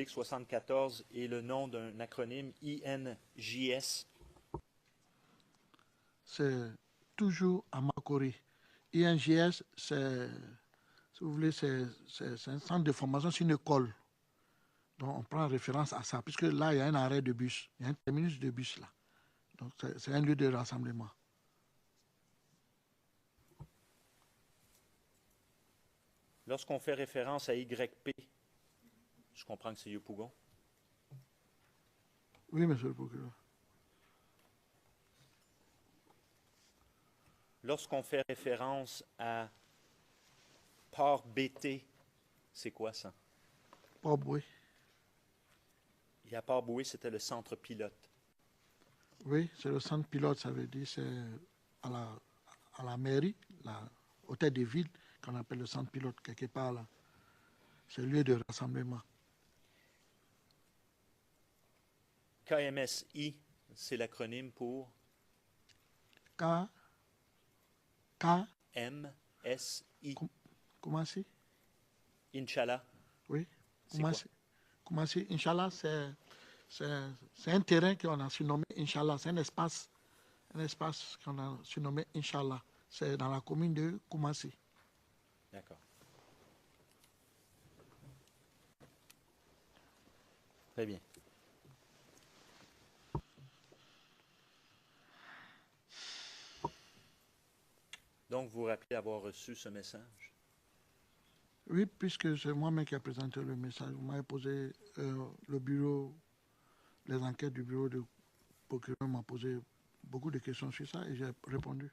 public 74 est le nom d'un acronyme INJS? C'est toujours à Makori. INJS, c'est, si vous voulez, c'est un centre de formation, c'est une école. Donc, on prend référence à ça, puisque là, il y a un arrêt de bus, il y a un terminus de bus là. Donc, c'est un lieu de rassemblement. Lorsqu'on fait référence à YP, je comprends que c'est Yopougon. Oui, monsieur le procureur. Lorsqu'on fait référence à Port BT, c'est quoi ça? Port Boué. Et à Port Boué, c'était le centre pilote. Oui, c'est le centre pilote, ça veut dire c'est à la mairie, au tête des villes, qu'on appelle le centre pilote, quelque part là. C'est le lieu de rassemblement. KMSI, c'est l'acronyme pour K. MSI. Comment c'est? Inch'Allah. Oui. C'est Comment c'est? Inch'Allah, c'est un terrain qu'on a surnommé Inch'Allah. C'est un espace qu'on a surnommé Inch'Allah. C'est dans la commune de Koumassi. D'accord. Très bien. Donc, vous vous rappelez avoir reçu ce message? Oui, puisque c'est moi-même qui ai présenté le message. Vous m'avez posé les enquêtes du bureau de procureur m'ont posé beaucoup de questions sur ça et j'ai répondu.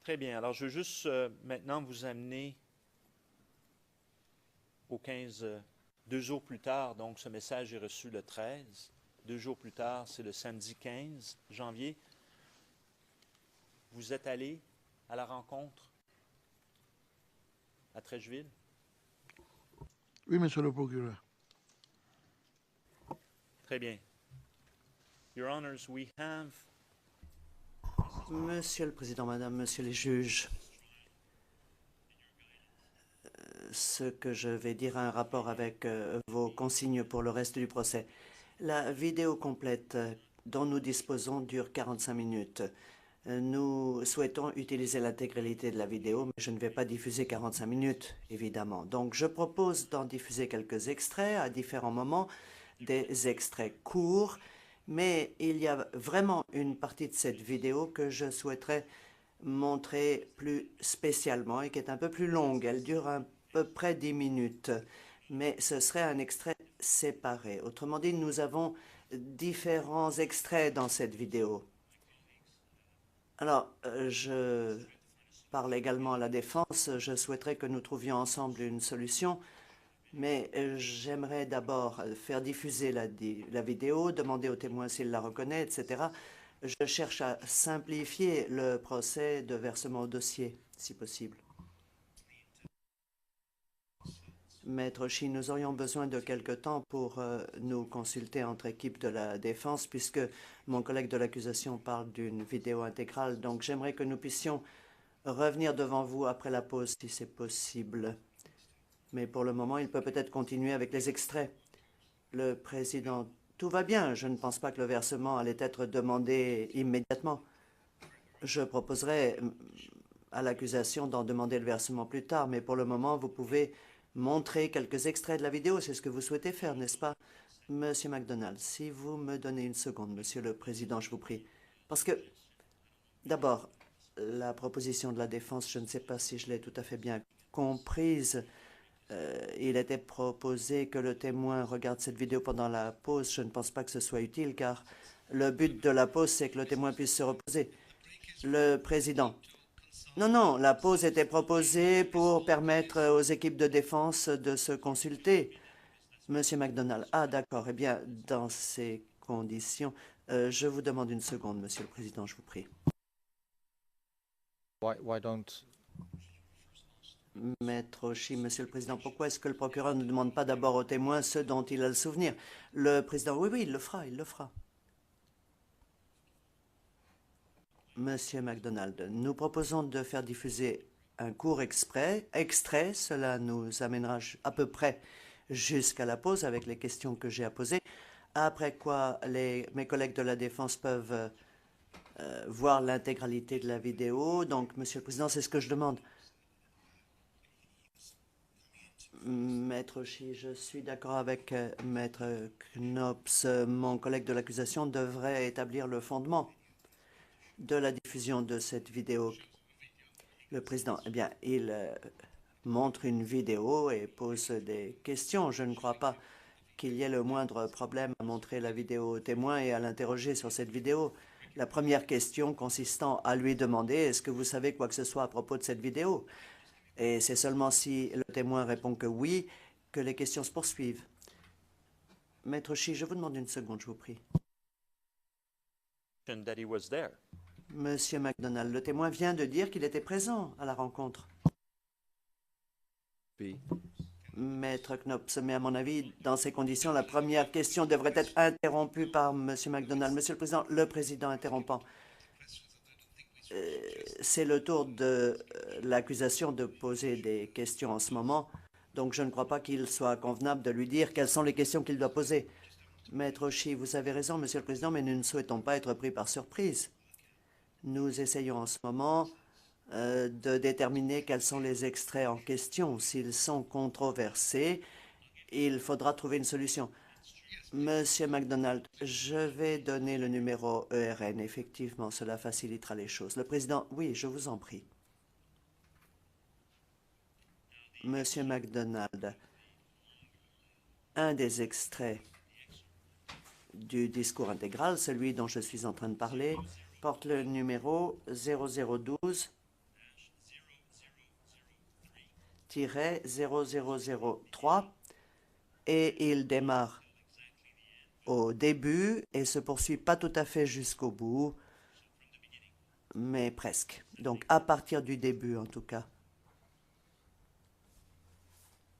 Très bien. Alors, je veux juste maintenant vous amener au 15, 2 jours plus tard. Donc, ce message est reçu le 13. 2 jours plus tard, c'est le samedi 15 janvier. Vous êtes allé à la rencontre à Trècheville? Oui, monsieur le procureur. Très bien. Your Honors, we have... Monsieur le Président, Madame, Monsieur les juges, ce que je vais dire a un rapport avec vos consignes pour le reste du procès. La vidéo complète dont nous disposons dure 45 minutes. Nous souhaitons utiliser l'intégralité de la vidéo, mais je ne vais pas diffuser 45 minutes, évidemment. Donc, je propose d'en diffuser quelques extraits à différents moments, des extraits courts, mais il y a vraiment une partie de cette vidéo que je souhaiterais montrer plus spécialement et qui est un peu plus longue. Elle dure à peu près 10 minutes, mais ce serait un extrait séparé. Autrement dit, nous avons différents extraits dans cette vidéo. Alors, je parle également à la défense. Je souhaiterais que nous trouvions ensemble une solution, mais j'aimerais d'abord faire diffuser la vidéo, demander au témoin s'il la reconnaît, etc. Je cherche à simplifier le procès de versement au dossier, si possible. Maître Chi, nous aurions besoin de quelque temps pour nous consulter entre équipes de la défense, puisque mon collègue de l'accusation parle d'une vidéo intégrale. Donc, j'aimerais que nous puissions revenir devant vous après la pause, si c'est possible. Mais pour le moment, il peut peut-être continuer avec les extraits. Le président, tout va bien. Je ne pense pas que le versement allait être demandé immédiatement. Je proposerai à l'accusation d'en demander le versement plus tard, mais pour le moment, vous pouvez montrer quelques extraits de la vidéo. C'est ce que vous souhaitez faire, n'est-ce pas? Monsieur McDonald, si vous me donnez une seconde, Monsieur le Président, je vous prie. Parce que, d'abord, la proposition de la défense, je ne sais pas si je l'ai tout à fait bien comprise. Il était proposé que le témoin regarde cette vidéo pendant la pause. Je ne pense pas que ce soit utile, car le but de la pause, c'est que le témoin puisse se reposer. Le Président. Non, la pause était proposée pour permettre aux équipes de défense de se consulter. Monsieur McDonald. Ah, d'accord. Eh bien, dans ces conditions, je vous demande une seconde, Monsieur le Président, je vous prie. Why don't... Maître Oshie, Monsieur le Président, pourquoi est-ce que le procureur ne demande pas d'abord au témoin ce dont il a le souvenir? Le Président, oui, il le fera, il le fera. Monsieur MacDonald, nous proposons de faire diffuser un court extrait. Cela nous amènera à peu près jusqu'à la pause avec les questions que j'ai à poser. Après quoi, mes collègues de la Défense peuvent voir l'intégralité de la vidéo. Donc, Monsieur le Président, c'est ce que je demande. Maître Xi, je suis d'accord avec Maître Knops. Mon collègue de l'accusation devrait établir le fondement de la diffusion de cette vidéo. Le président, eh bien, il montre une vidéo et pose des questions. Je ne crois pas qu'il y ait le moindre problème à montrer la vidéo au témoin et à l'interroger sur cette vidéo. La première question consistant à lui demander « Est-ce que vous savez quoi que ce soit à propos de cette vidéo ?» Et c'est seulement si le témoin répond que oui que les questions se poursuivent. Maître Xi, je vous demande une seconde, je vous prie. That he was there. Monsieur MacDonald, le témoin vient de dire qu'il était présent à la rencontre. Oui. Maître Knops, mais à mon avis, dans ces conditions, la première question devrait être interrompue par Monsieur MacDonald. Monsieur le Président interrompant. C'est le tour de l'accusation de poser des questions en ce moment, donc je ne crois pas qu'il soit convenable de lui dire quelles sont les questions qu'il doit poser. Maître Xi, vous avez raison, Monsieur le Président, mais nous ne souhaitons pas être pris par surprise. Nous essayons en ce moment de déterminer quels sont les extraits en question. S'ils sont controversés, il faudra trouver une solution. Monsieur MacDonald, je vais donner le numéro ERN. Effectivement, cela facilitera les choses. Le président, oui, je vous en prie. Monsieur MacDonald, un des extraits du discours intégral, celui dont je suis en train de parler, porte le numéro 0012-0003 et il démarre au début et se poursuit pas tout à fait jusqu'au bout, mais presque. Donc à partir du début en tout cas.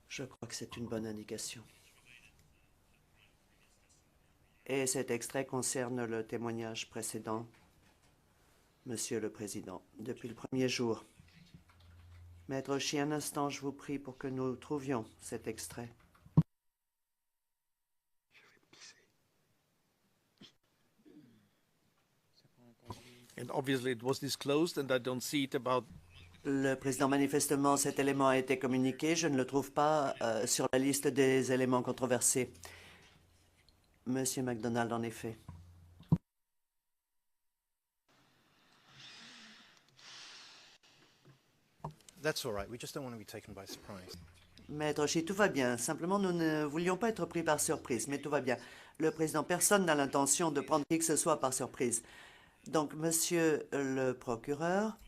Je crois que c'est une bonne indication. Et cet extrait concerne le témoignage précédent, Monsieur le Président, depuis le premier jour. Maître Xi, un instant, je vous prie pour que nous trouvions cet extrait. And obviously it was disclosed and I don't see it about. Le président, manifestement, cet élément a été communiqué. Je ne le trouve pas sur la liste des éléments controversés. Monsieur MacDonald, en effet. That's all right. We just don't want to be taken by surprise. Maître Xi, tout va bien. Simplement, nous ne voulions pas être pris par surprise, mais tout va bien. Le président, personne n'a l'intention de prendre qui que ce soit par surprise. Donc, monsieur le procureur,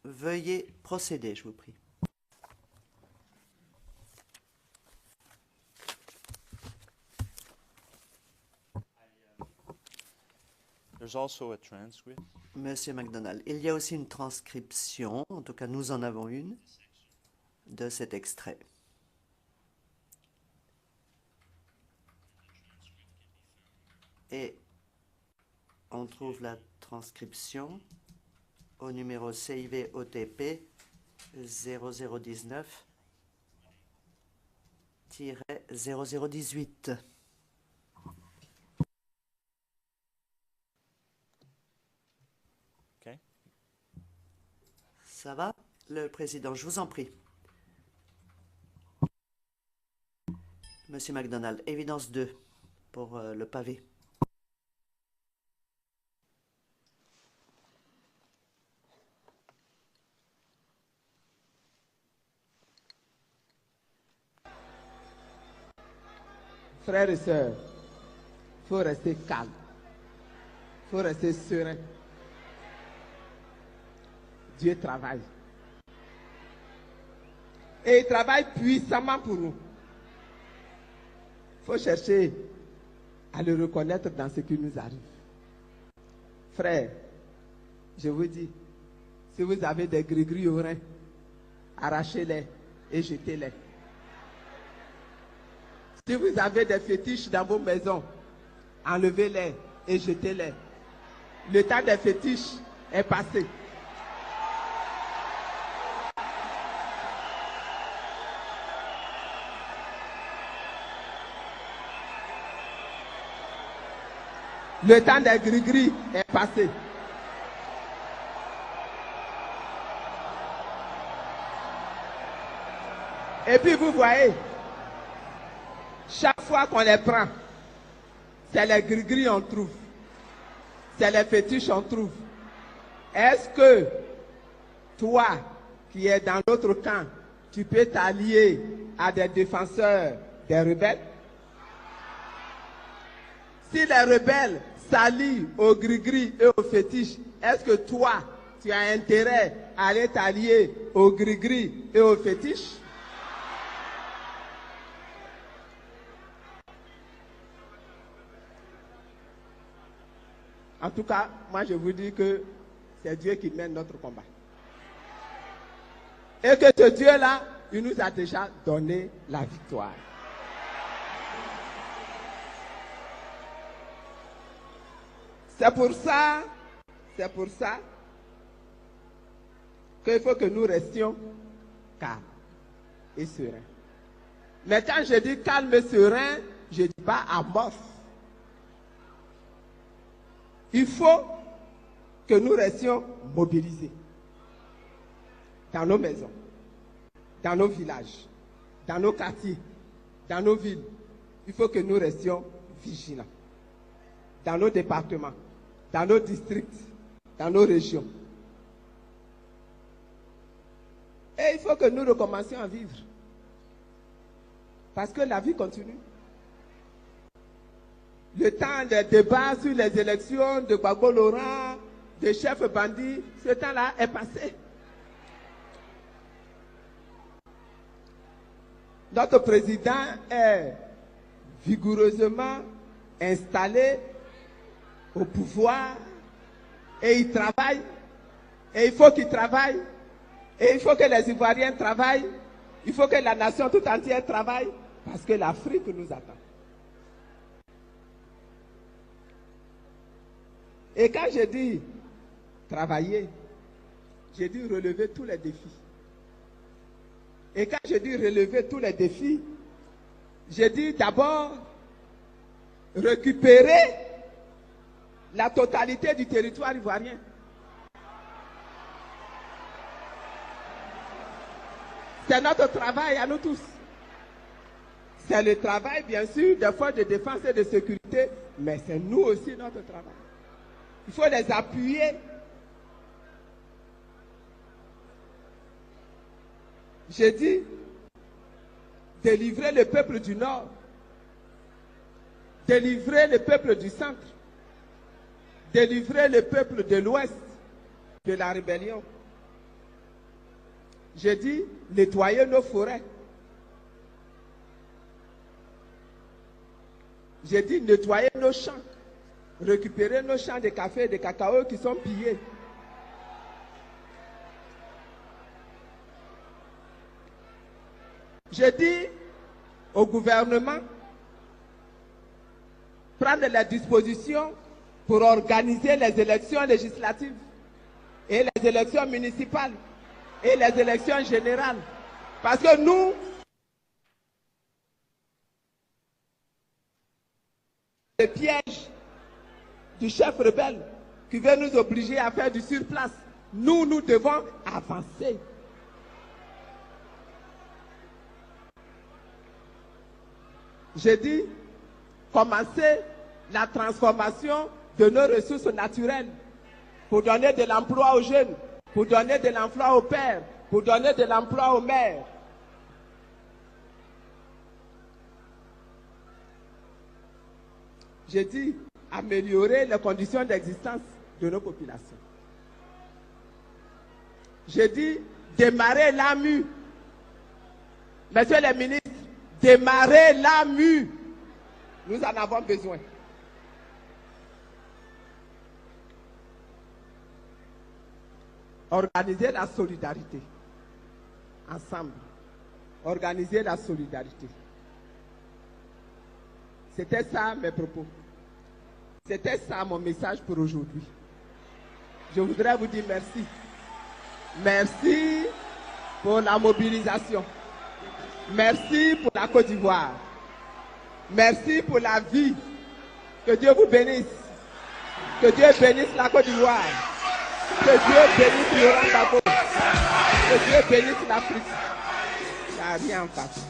veuillez procéder, je vous prie. There's also a transcript. Monsieur MacDonald, il y a aussi une transcription, en tout cas nous en avons une, de cet extrait. Et on trouve la transcription au numéro CIV OTP 0019-0018. OK. Ça va? Le président, je vous en prie. Monsieur MacDonald, évidence 2 pour le pavé. Frères et sœurs, il faut rester calme, il faut rester serein. Dieu travaille. Et il travaille puissamment pour nous. Il faut chercher à le reconnaître dans ce qui nous arrive. Frères, je vous dis, si vous avez des gris-gris au rein, arrachez-les et jetez-les. Si vous avez des fétiches dans vos maisons, enlevez-les et jetez-les. Le temps des fétiches est passé. Le temps des gris-gris est passé. Et puis vous voyez, chaque fois qu'on les prend, c'est les gris-gris on trouve. C'est les fétiches on trouve. Est-ce que toi, qui es dans l'autre camp, tu peux t'allier à des défenseurs des rebelles? Si les rebelles s'allient aux gris-gris et aux fétiches, est-ce que toi, tu as intérêt à aller t'allier aux gris-gris et aux fétiches? En tout cas, moi je vous dis que c'est Dieu qui mène notre combat. Et que ce Dieu-là, il nous a déjà donné la victoire. C'est pour ça qu'il faut que nous restions calmes et sereins. Mais quand je dis calme et serein, je ne dis pas amorphe. Il faut que nous restions mobilisés dans nos maisons, dans nos villages, dans nos quartiers, dans nos villes. Il faut que nous restions vigilants dans nos départements, dans nos districts, dans nos régions. Et il faut que nous recommencions à vivre. Parce que la vie continue. Le temps des débats sur les élections de Gbagbo Laurent, de chefs bandits, ce temps-là est passé. Notre président est vigoureusement installé au pouvoir et il travaille. Et il faut qu'il travaille. Et il faut que les Ivoiriens travaillent. Il faut que la nation tout entière travaille parce que l'Afrique nous attend. Et quand je dis travailler, je dis relever tous les défis. Et quand je dis relever tous les défis, je dis d'abord récupérer la totalité du territoire ivoirien. C'est notre travail à nous tous. C'est le travail, bien sûr, des forces de défense et de sécurité, mais c'est nous aussi notre travail. Il faut les appuyer. J'ai dit délivrer le peuple du Nord, délivrer le peuple du Centre, délivrer le peuple de l'Ouest de la rébellion. J'ai dit nettoyer nos forêts. J'ai dit nettoyer nos champs, récupérer nos champs de café et de cacao qui sont pillés. J'ai dit au gouvernement prendre les dispositions pour organiser les élections législatives et les élections municipales et les élections générales. Parce que nous, le piège du chef rebelle qui veut nous obliger à faire du surplace, nous devons avancer. J'ai dit commencer la transformation de nos ressources naturelles pour donner de l'emploi aux jeunes, pour donner de l'emploi aux pères, pour donner de l'emploi aux mères. J'ai dit améliorer les conditions d'existence de nos populations. J'ai dit démarrer l'AMU. Messieurs les ministres, démarrer l'AMU. Nous en avons besoin. Organiser la solidarité. Ensemble. Organiser la solidarité. C'était ça mes propos. C'était ça mon message pour aujourd'hui. je voudrais vous dire merci. Merci pour la mobilisation. Merci pour la Côte d'Ivoire. Merci pour la vie. Que Dieu vous bénisse. Que Dieu bénisse la Côte d'Ivoire. Que Dieu bénisse Laurent Gbagbo. Que Dieu bénisse l'Afrique. Il n'y a rien en face.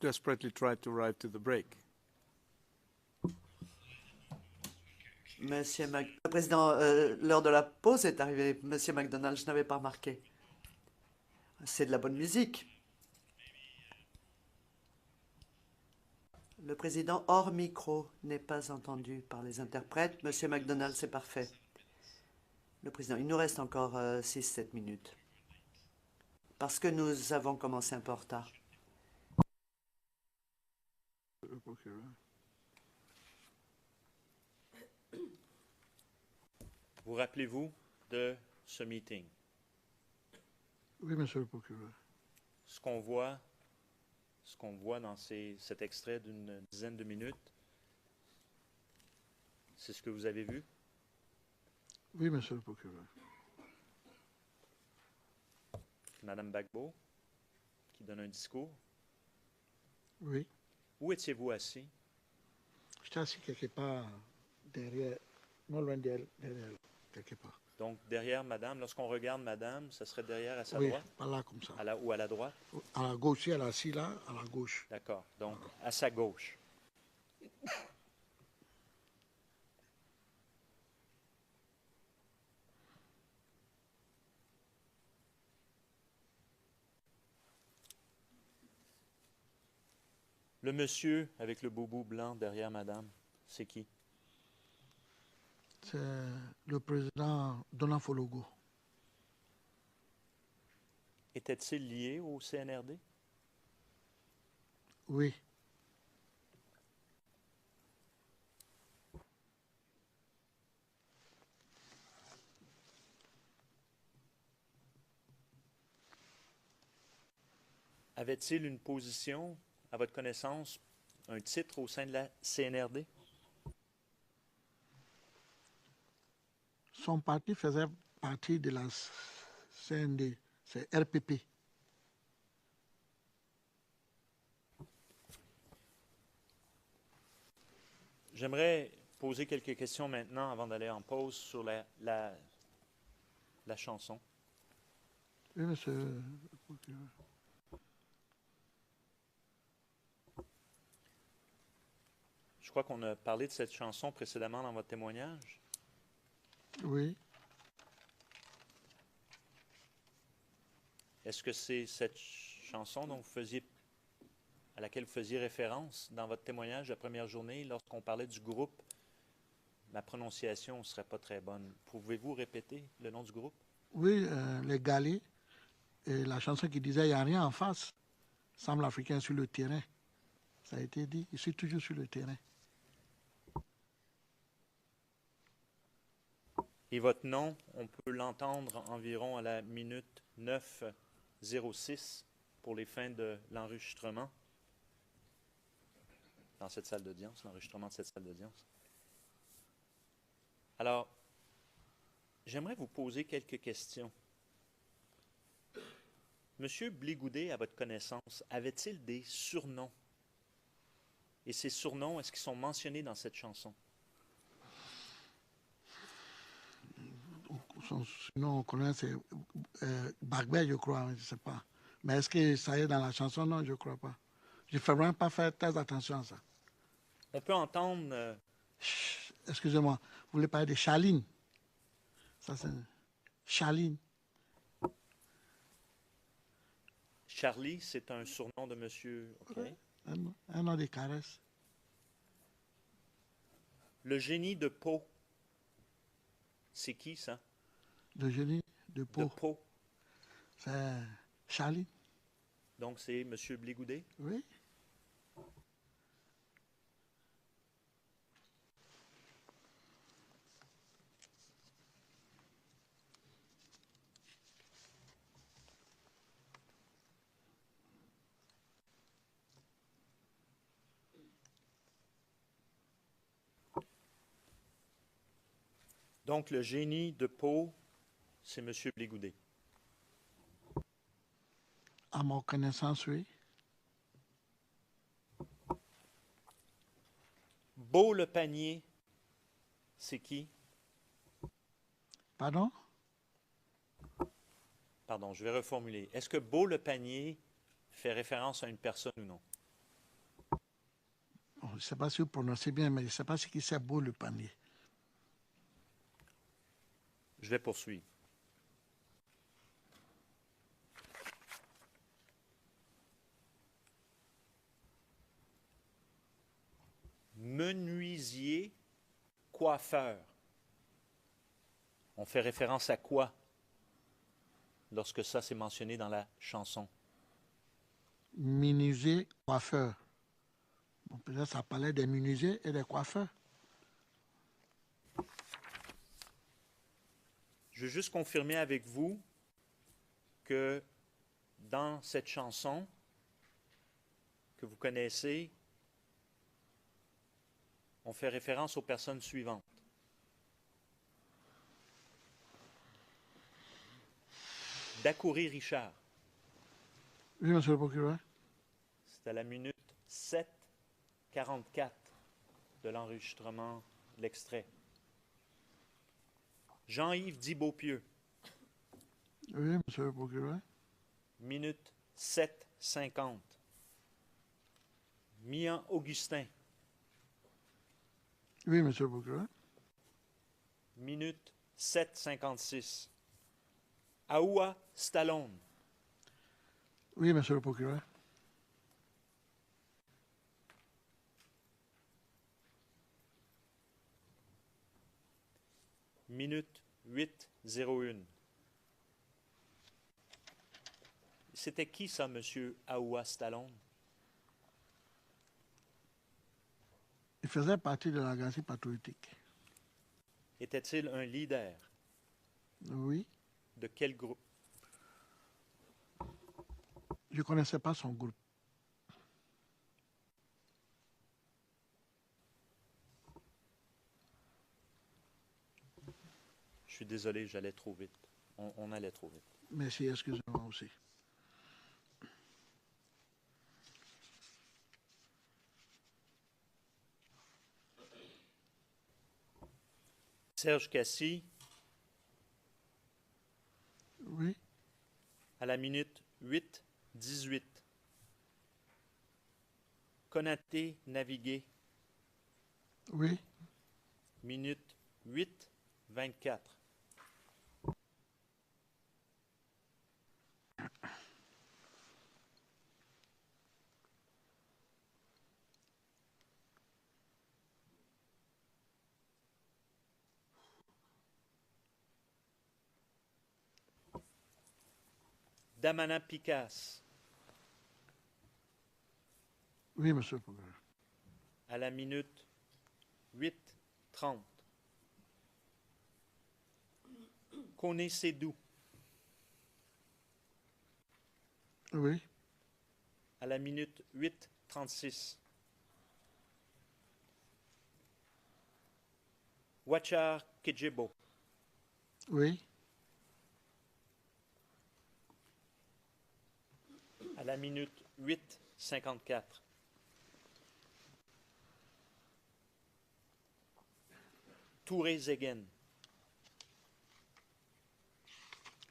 Desperately tried to arrive to the break. Le président, l'heure de la pause est arrivée. Monsieur McDonald, je n'avais pas remarqué. C'est de la bonne musique. Le président hors micro n'est pas entendu par les interprètes. Monsieur McDonald, c'est parfait. Le président, il nous reste encore 6-7 minutes. Parce que nous avons commencé un peu en retard. Vous rappelez-vous de ce meeting? Oui, monsieur le procureur. Ce qu'on voit ce qu'on voit dans cet extrait d'une dizaine de minutes, c'est ce que vous avez vu? Oui, monsieur le procureur. Madame Gbagbo, qui donne un discours. Oui. Où étiez-vous assis? J'étais assis quelque part derrière, non loin d'elle, derrière, quelque part. Donc, derrière Madame, lorsqu'on regarde Madame, ça serait derrière à sa Oui, droite? par là comme ça. Ou à la droite? À la gauche, si elle est assise là, à la gauche. D'accord. Donc, à sa gauche. Le monsieur avec le boubou blanc derrière Madame, c'est qui? C'est le président Donald Fologo. Était-il lié au CNRD? Oui. Avait-il une position, à votre connaissance, un titre au sein de la CNRD? Son parti faisait partie de la CND, c'est RPP. J'aimerais poser quelques questions maintenant avant d'aller en pause sur la chanson. Oui, monsieur le procureur. Je crois qu'on a parlé de cette chanson précédemment dans votre témoignage. Oui. Est-ce que c'est cette chanson à laquelle vous faisiez référence dans votre témoignage la première journée lorsqu'on parlait du groupe? Ma prononciation ne serait pas très bonne. Pouvez-vous répéter le nom du groupe? Oui, les Galets, et la chanson qui disait « Il n'y a rien en face », semble africain sur le terrain. Ça a été dit, je suis toujours sur le terrain. Et votre nom, on peut l'entendre environ à la minute 9:06 pour les fins de l'enregistrement dans cette salle d'audience, l'enregistrement de cette salle d'audience. Alors, j'aimerais vous poser quelques questions. Monsieur Blégoudet, à votre connaissance, avait-il des surnoms? Et ces surnoms, est-ce qu'ils sont mentionnés dans cette chanson? Sinon, on connaît, c'est Bagbert, je crois, je ne sais pas. Mais est-ce que ça est dans la chanson? Non, je ne crois pas. Je ne fais vraiment pas faire très attention à ça. On peut entendre... Excusez-moi, vous voulez parler de Chaline? Ça, c'est Chaline. Charlie, c'est un surnom de monsieur... OK. Un nom de caresse. Le génie de Pau, c'est qui ça? Le génie de De Pau. Pau. C'est Chaline. Donc, c'est monsieur Blégoudet? Oui. Donc, le génie de Pau, c'est monsieur Blégoudet. À ma connaissance, oui. Beau le panier, c'est qui? Pardon? Pardon, je vais reformuler. Est-ce que Beau le panier fait référence à une personne ou non? Bon, je ne sais pas si vous prononcez bien, mais je ne sais pas ce qui c'est beau le panier. Je vais poursuivre. Menuisier, coiffeur. On fait référence à quoi lorsque ça c'est mentionné dans la chanson? Menuisier, coiffeur. Bon, peut-être ça parlait des menuisiers et des coiffeurs. Je veux juste confirmer avec vous que dans cette chanson, que vous connaissez, on fait référence aux personnes suivantes. Dacoury Richard, Oui, Monsieur le procureur. c'est à la minute 7:44 de l'enregistrement de l'extrait. Jean-Yves Di-Beaupieux, Oui, Monsieur le procureur. minute 7:50. Mian Augustin, Oui, Monsieur le procureur. minute 7:56. Aoua Stallone, Oui, Monsieur le procureur. minute 8:01. C'était qui ça, Monsieur Aoua Stallone? Il faisait partie de la galerie patriotique. Était-il un leader? Oui. De quel groupe? Je ne connaissais pas son groupe. Je suis désolé, j'allais trop vite. On allait trop vite. Merci, excusez-moi aussi. Serge Cassis, Oui. à la minute 8:18. Konaté Navigué, Oui. minute 8:24. Damana Picasse, Oui, Monsieur le procureur. à la minute 8:30. Koné Sédou, Oui. à la minute 8:36. Wachar Kejebo, Oui. à la minute 8:54. Touré Zegen,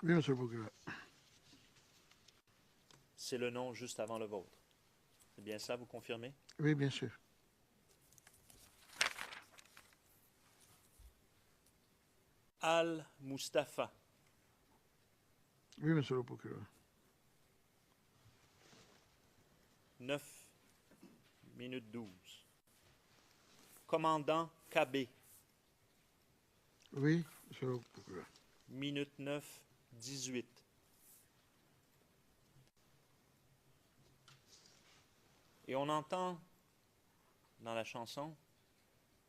Oui, Monsieur le procureur. c'est le nom juste avant le vôtre. C'est bien ça, vous confirmez? Oui, bien sûr. Al Mustafa, Oui, Monsieur le procureur. 9:12. Commandant KB, Oui, Monsieur le procureur. minute 9:18. Et on entend dans la chanson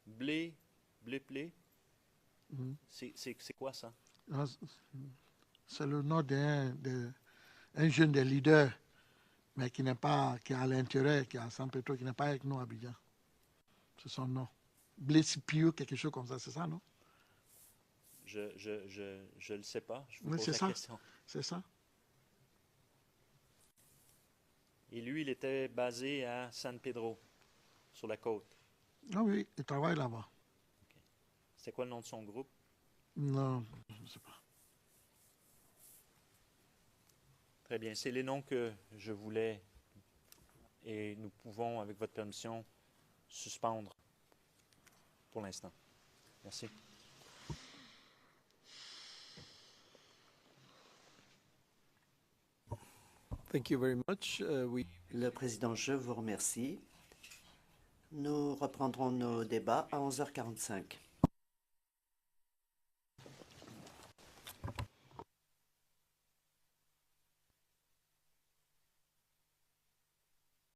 blé, blé, blé. Mhm. C'est quoi ça? Ah, c'est le nom un jeune des leaders, mais qui n'est pas, qui est à l'intérieur, qui est à San Pedro, qui n'est pas avec nous à Abidjan. C'est son nom. Blessipio, quelque chose comme ça, c'est ça, non? Je le sais pas. Je vous Oui, pose c'est la ça. question. C'est ça? Et lui, il était basé à San Pedro, sur la côte. Ah oui, il travaille là-bas. C'est quoi le nom de son groupe? Non, je ne sais pas. Très bien. C'est les noms que je voulais et nous pouvons, avec votre permission, suspendre pour l'instant. Merci. Thank you very much. Le président, je vous remercie. Nous reprendrons nos débats à 11h45.